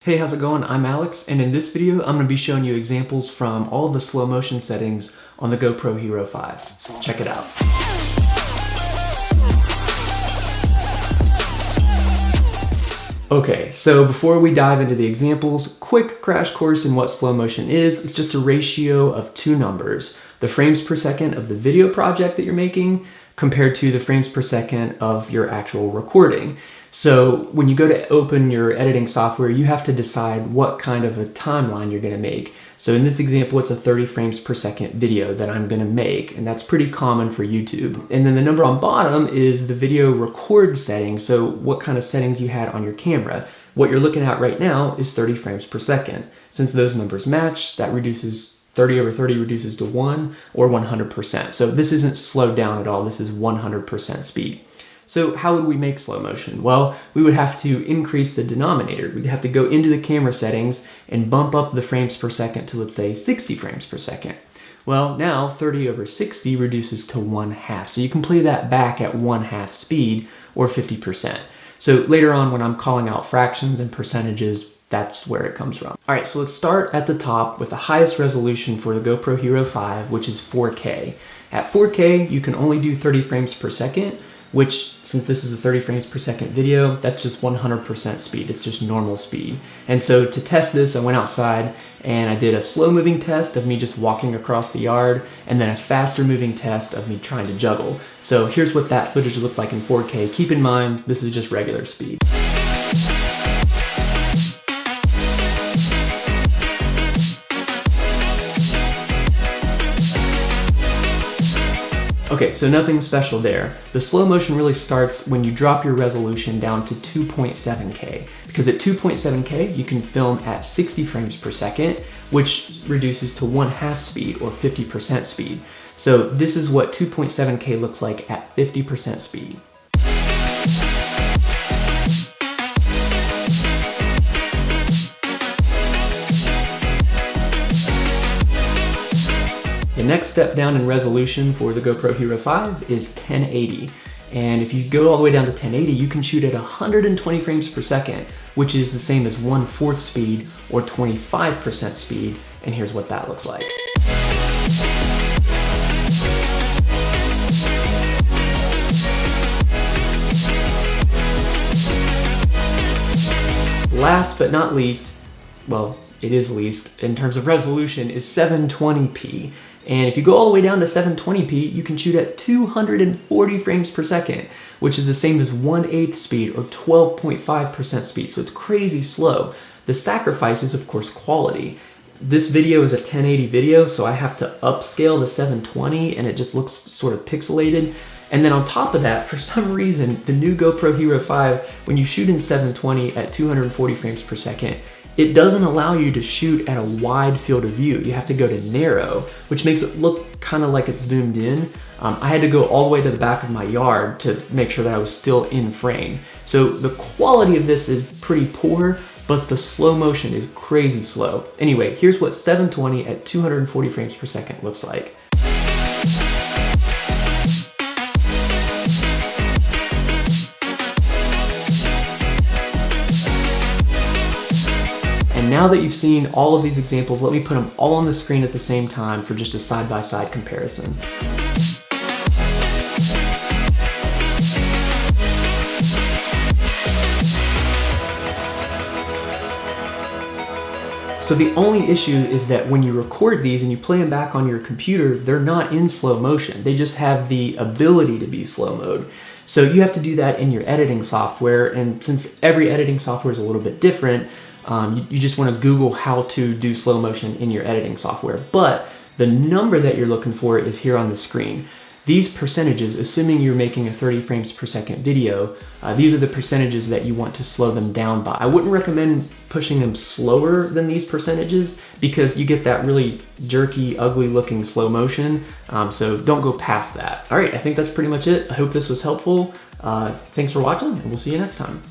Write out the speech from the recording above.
Hey, how's it going? I'm Alex, and in this video, I'm going to be showing you examples from all of the slow motion settings on the GoPro Hero 5. Check it out. Okay, so before we dive into the examples, quick crash course in what slow motion is. It's just a ratio of two numbers, the frames per second of the video project that you're making compared to the frames per second of your actual recording. So when you go to open your editing software, you have to decide what kind of a timeline you're going to make. So in this example, it's a 30 frames per second video that I'm going to make, and that's pretty common for YouTube. And then the number on bottom is the video record setting, so what kind of settings you had on your camera. What you're looking at right now is 30 frames per second. Since those numbers match, that reduces 30 over 30 reduces to 1 or 100%. So this isn't slowed down at all, this is 100% speed. So how would we make slow motion? Well, we would have to increase the denominator. We'd have to go into the camera settings and bump up the frames per second to, let's say, 60 frames per second. Well, now 30 over 60 reduces to 1/2. So you can play that back at 1/2 speed or 50%. So later on when I'm calling out fractions and percentages, that's where it comes from. All right, so let's start at the top with the highest resolution for the GoPro Hero 5, which is 4K. At 4K, you can only do 30 frames per second, which, since this is a 30 frames per second video, that's just 100% speed. It's just normal speed. And so to test this, I went outside and I did a slow moving test of me just walking across the yard, and then a faster moving test of me trying to juggle. So here's what that footage looks like in 4K. Keep in mind, this is just regular speed. Okay, so nothing special there. The slow motion really starts when you drop your resolution down to 2.7K, because at 2.7K you can film at 60 frames per second, which reduces to 1/2 speed or 50% speed. So this is what 2.7K looks like at 50% speed. The next step down in resolution for the GoPro Hero 5 is 1080. And if you go all the way down to 1080, you can shoot at 120 frames per second, which is the same as 1/4 speed or 25% speed. And here's what that looks like. Last but not least, well, it is least in terms of resolution, is 720p. And if you go all the way down to 720p, you can shoot at 240 frames per second, which is the same as 1/8 speed or 12.5% speed. So it's crazy slow. The sacrifice is, of course, quality. This video is a 1080 video, so I have to upscale the 720 and it just looks sort of pixelated. And then on top of that, for some reason, the new GoPro Hero 5, when you shoot in 720 at 240 frames per second, it doesn't allow you to shoot at a wide field of view. You have to go to narrow, which makes it look kind of like it's zoomed in. I had to go all the way to the back of my yard to make sure that I was still in frame. So the quality of this is pretty poor, but the slow motion is crazy slow. Anyway, here's what 720 at 240 frames per second looks like. And now that you've seen all of these examples, let me put them all on the screen at the same time for just a side-by-side comparison. So the only issue is that when you record these and you play them back on your computer, they're not in slow motion. They just have the ability to be slow mode. So you have to do that in your editing software, and since every editing software is a little bit different, you just want to Google how to do slow motion in your editing software. But the number that you're looking for is here on the screen. These percentages, assuming you're making a 30 frames per second video, these are the percentages that you want to slow them down by. I wouldn't recommend pushing them slower than these percentages because you get that really jerky, ugly looking slow motion. So don't go past that. All right, I think that's pretty much it. I hope this was helpful. Thanks for watching, and we'll see you next time.